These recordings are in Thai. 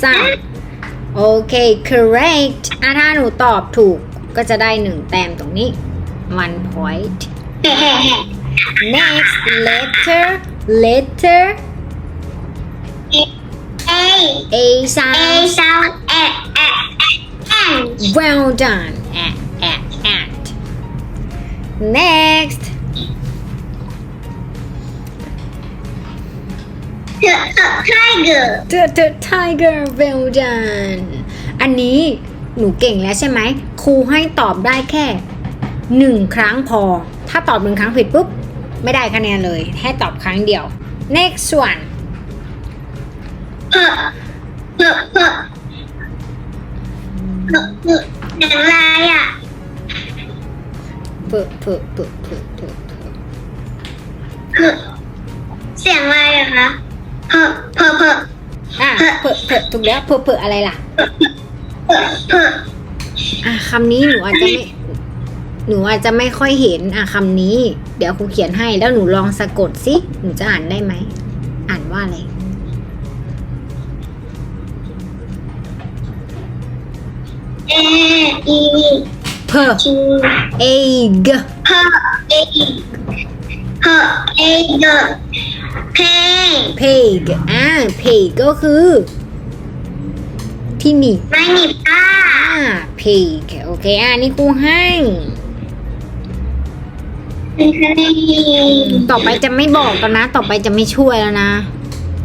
sound โอเค correct ถ้าหนูตอบถูกก็จะได้1 แต้มตรงนี้ 1 point next letter A sound well done at next tiger well done อันนี้หนูเก่งแล้วใช่ไหมครูให้ตอบได้แค่1 ครั้งพอถ้าตอบ1 ครั้งผิดปุ๊บไม่ได้คะแนนเลยให้ตอบครั้งเดียว next one อย่างไรอ่ะเสียงอะไรอะคะเพถูกแล้วเพออะไรล่ะคำนี้หนูอาจจะไม่ค่อยเห็นคำนี้เดี๋ยวครูเขียนให้แล้วหนูลองสะกดสิหนูจะอ่านได้ไหมอ่านว่าอะไรเพอ egg เพกเพกก็คือที่หนีบไม่หนีบผ้าเพกโอเคนี่ครูให้ต่อไปจะไม่บอกกันนะต่อไปจะไม่ช่วยแล้วนะ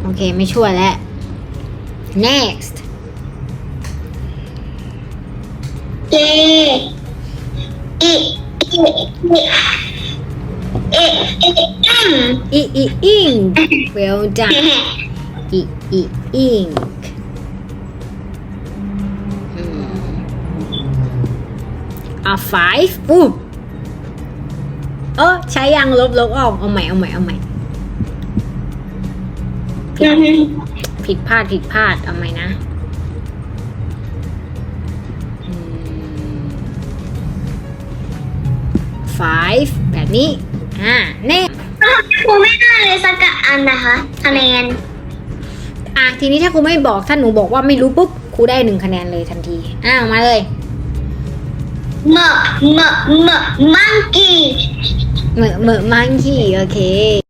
โอเคไม่ช่วยแล้ว next ink well done ink 5ใช้ยังลบออกเอาใหม่ผิดพลาดเอาใหม่นะ5แบบนี้แน่ครูไม่ได้เลยสักอันนะคะคะแนนทีนี้ถ้าครูไม่บอกถ้าหนูบอกว่าไม่รู้ปุ๊บครูได้1 คะแนนเลยทันทีมาเลยมังกี้มังคีโอเค